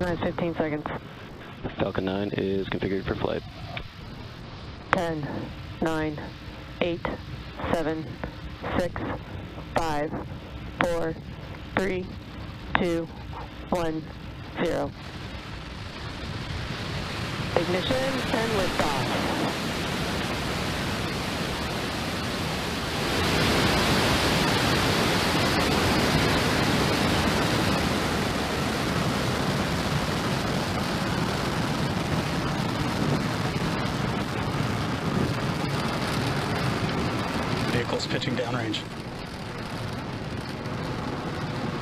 15 seconds. Falcon 9 is configured for flight. 10, 9, 8, 7, 6, 5, 4, 3, 2, 1, 0. Ignition and liftoff. Vehicle's pitching downrange.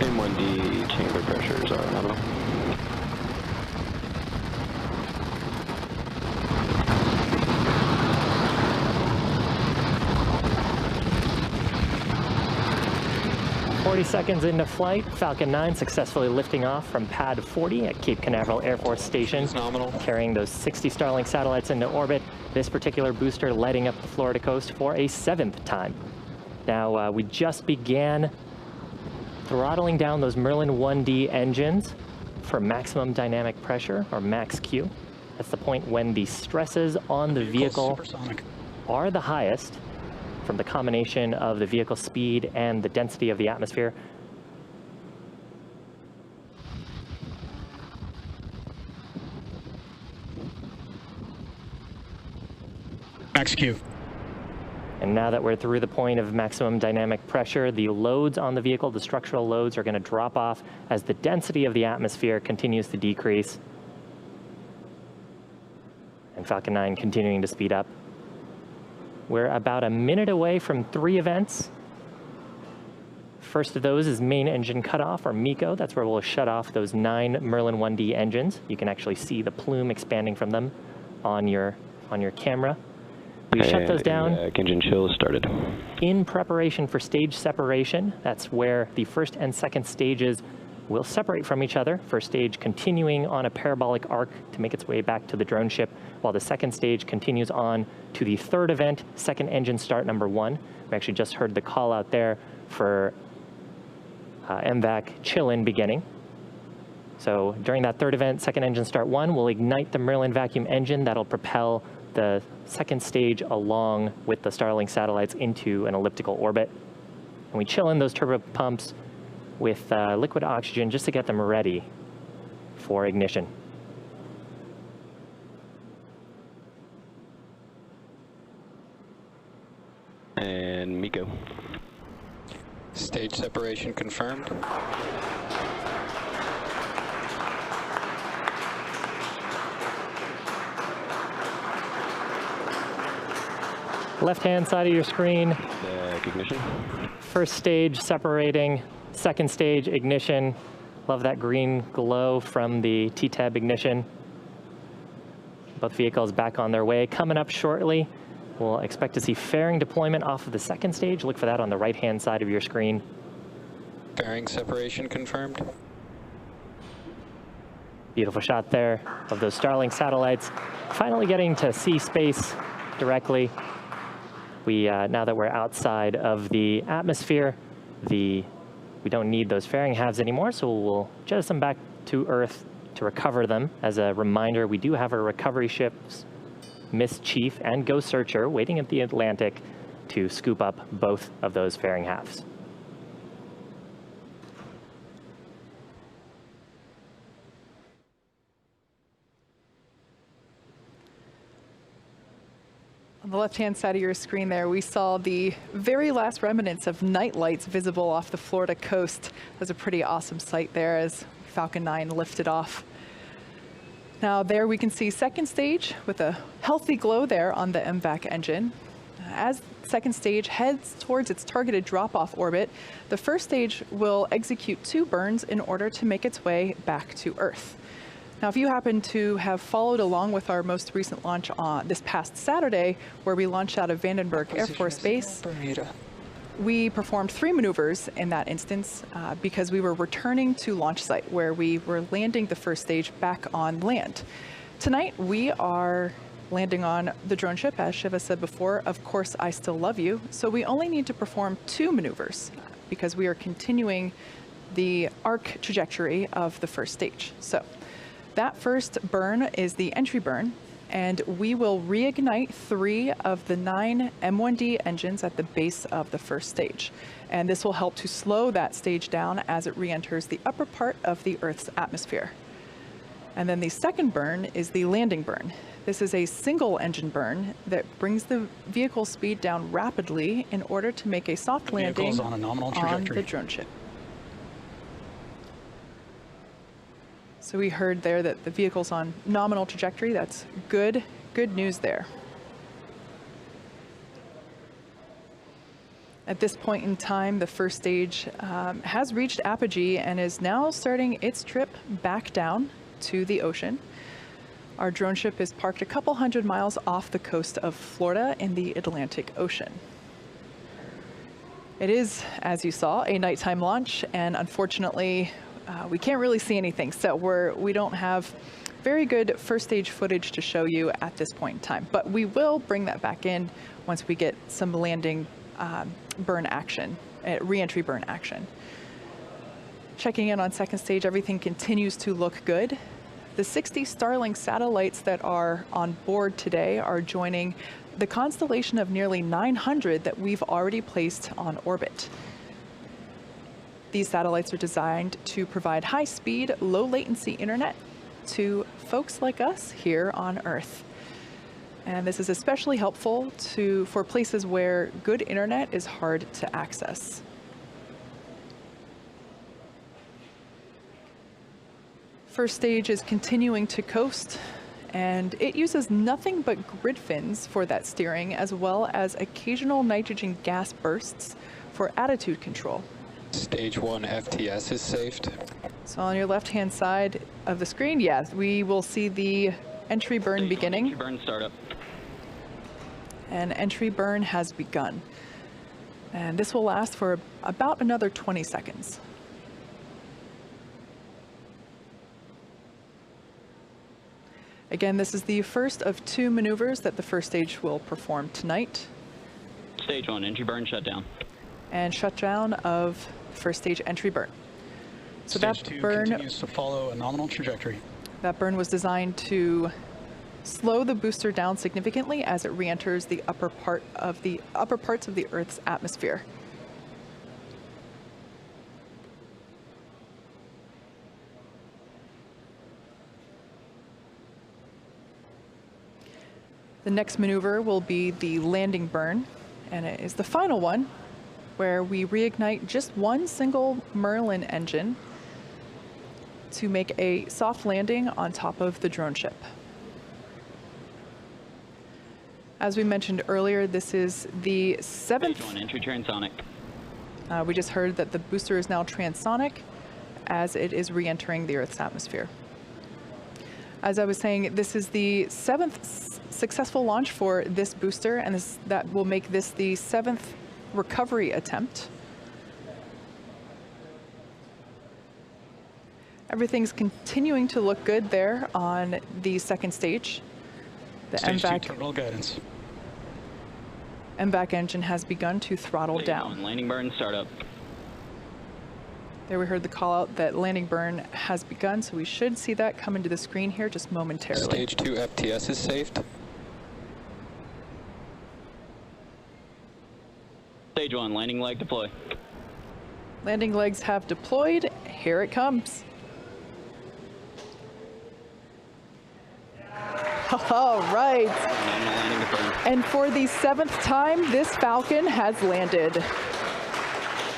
M1D chamber pressures are nominal. Seconds into flight, Falcon 9 successfully lifting off from pad 40 at Cape Canaveral Air Force Station, carrying those 60 Starlink satellites into orbit. This particular booster lighting up the Florida coast for a 7th time. Now, we just began throttling down those Merlin 1D engines for maximum dynamic pressure, or max Q. That's the point when the stresses on the vehicle are the highest from the combination of the vehicle speed and the density of the atmosphere. Max Q. And now that we're through the point of maximum dynamic pressure, the loads on the vehicle, the structural loads, are going to drop off as the density of the atmosphere continues to decrease. And Falcon 9 continuing to speed up. We're about a minute away from 3 events. First of those is main engine cutoff, or MECO. That's where we'll shut off those 9 Merlin 1D engines. You can actually see the plume expanding from them on your camera. We shut those down. Engine chill started. In preparation for stage separation. That's where the first and second stages will separate from each other. First stage continuing on a parabolic arc to make its way back to the drone ship, while the second stage continues on to the third event, second engine start number 1. We actually just heard the call out there for MVAC chill-in beginning. So during that third event, second engine start 1, we'll ignite the Merlin vacuum engine that'll propel the second stage along with the Starlink satellites into an elliptical orbit. And we chill in those turbo pumps with liquid oxygen just to get them ready for ignition. And MECO. Stage separation confirmed. Left-hand side of your screen. Ignition. First stage separating, second stage ignition. Love that green glow from the T-tab ignition. Both vehicles back on their way. Coming up shortly, we'll expect to see fairing deployment off of the second stage. Look for that on the right-hand side of your screen. Fairing separation confirmed. Beautiful shot there of those Starlink satellites. Finally getting to see space directly. Now that we're outside of the atmosphere, we don't need those fairing halves anymore, so we'll jettison back to Earth to recover them. As a reminder, we do have our recovery ships, Miss Chief and Ghost Searcher, waiting at the Atlantic to scoop up both of those fairing halves. On the left-hand side of your screen there, we saw the very last remnants of night lights visible off the Florida coast. That was a pretty awesome sight there as Falcon 9 lifted off. Now there we can see second stage with a healthy glow there on the MVAC engine. As second stage heads towards its targeted drop-off orbit, the first stage will execute 2 burns in order to make its way back to Earth. Now, if you happen to have followed along with our most recent launch on this past Saturday, where we launched out of Vandenberg Air Force Base, we performed 3 maneuvers in that instance because we were returning to launch site where we were landing the first stage back on land. Tonight, we are landing on the drone ship, as Shiva said before. Of course, I still love you. So we only need to perform 2 maneuvers because we are continuing the arc trajectory of the first stage. So That first burn is the entry burn, and we will reignite 3 of the 9 M1D engines at the base of the first stage. And this will help to slow that stage down as it re-enters the upper part of the Earth's atmosphere. And then the second burn is the landing burn. This is a single engine burn that brings the vehicle speed down rapidly in order to make a soft landing on a nominal on trajectory. the drone ship. So we heard there that the vehicle's on nominal trajectory. That's good news there. At this point in time, the first stage has reached apogee and is now starting its trip back down to the ocean. Our drone ship is parked a couple hundred miles off the coast of Florida in the Atlantic Ocean. It is, as you saw, a nighttime launch, and unfortunately, we can't really see anything, so we don't have very good first stage footage to show you at this point in time. But we will bring that back in once we get some landing burn action, re-entry burn action. Checking in on second stage, everything continues to look good. The 60 Starlink satellites that are on board today are joining the constellation of nearly 900 that we've already placed on orbit. These satellites are designed to provide high-speed, low-latency internet to folks like us here on Earth. And this is especially helpful for places where good internet is hard to access. First stage is continuing to coast, and it uses nothing but grid fins for that steering, as well as occasional nitrogen gas bursts for attitude control. Stage 1 FTS is saved. So on your left-hand side of the screen, yes, we will see the entry burn beginning. Entry burn startup. And entry burn has begun. And this will last for about another 20 seconds. Again, this is the first of 2 maneuvers that the first stage will perform tonight. Stage 1, entry burn shutdown. And shutdown of first stage entry burn. So Stage that 2 burn continues to follow a nominal trajectory. That burn was designed to slow the booster down significantly as it re-enters the upper parts of the Earth's atmosphere. The next maneuver will be the landing burn, and it is the final one, where we reignite just one single Merlin engine to make a soft landing on top of the drone ship. As we mentioned earlier, this is the 7th. Stage 1, entry transonic. We just heard that the booster is now transonic as it is re-entering the Earth's atmosphere. As I was saying, this is the 7th successful launch for this booster, and that will make this the 7th recovery attempt. Everything's continuing to look good there on the second stage. The Stage 2 MVAC terminal guidance. MVAC engine has begun to throttle Stage down. 1, landing burn startup. There we heard the call out that landing burn has begun, so we should see that come into the screen here just momentarily. Stage 2 FTS is saved. Stage 1, landing leg deploy. Landing legs have deployed. Here it comes. All right. Nominal landing confirmed. And for the 7th time, this Falcon has landed.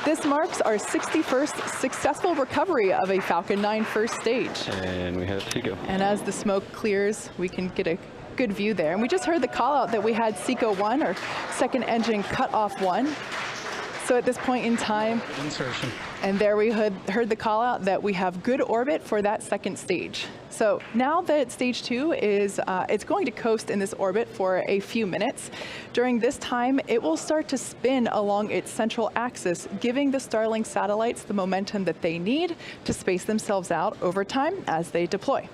This marks our 61st successful recovery of a Falcon 9 first stage. And we have Seco. And as the smoke clears, we can get a good view there. And we just heard the call out that we had Seco 1, or second engine cut off 1. So at this point in time, Insertion. and there we heard the call out that we have good orbit for that second stage. So now that stage 2 is, it's going to coast in this orbit for a few minutes. During this time, it will start to spin along its central axis, giving the Starlink satellites the momentum that they need to space themselves out over time as they deploy.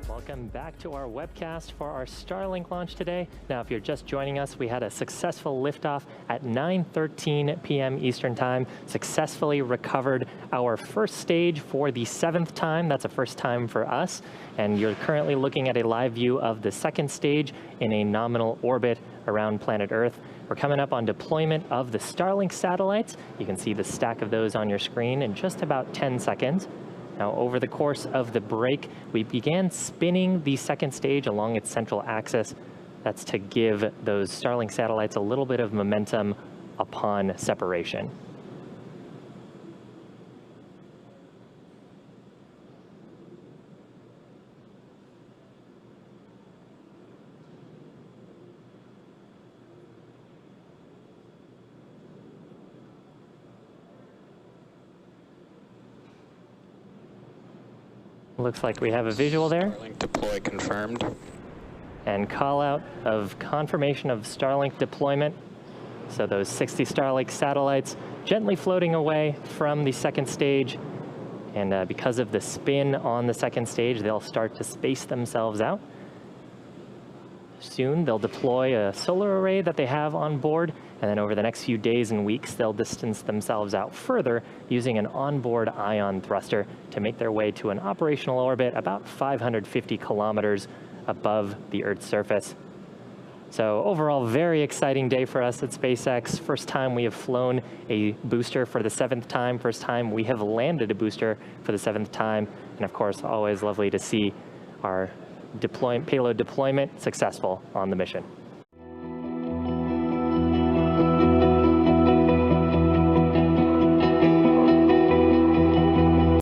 Launch Welcome back to our webcast for our Starlink launch today. Now, if you're just joining us, we had a successful liftoff at 9:13 p.m. Eastern Time, successfully recovered our first stage for the 7th time. That's a first time for us. And you're currently looking at a live view of the 2nd stage in a nominal orbit around planet Earth. We're coming up on deployment of the Starlink satellites. You can see the stack of those on your screen in just about 10 seconds. Now, over the course of the break, we began spinning the 2nd stage along its central axis. That's to give those Starlink satellites a little bit of momentum upon separation. Looks like we have a visual there. Starlink deploy confirmed. And call out of confirmation of Starlink deployment. So those 60 Starlink satellites gently floating away from the 2nd stage. And because of the spin on the 2nd stage, they'll start to space themselves out. Soon they'll deploy a solar array that they have on board, and then over the next few days and weeks, they'll distance themselves out further using an onboard ion thruster to make their way to an operational orbit about 550 kilometers above the Earth's surface. So overall, very exciting day for us at SpaceX. First time we have flown a booster for the 7th time. First time we have landed a booster for the 7th time. And of course, always lovely to see our payload deployment successful on the mission.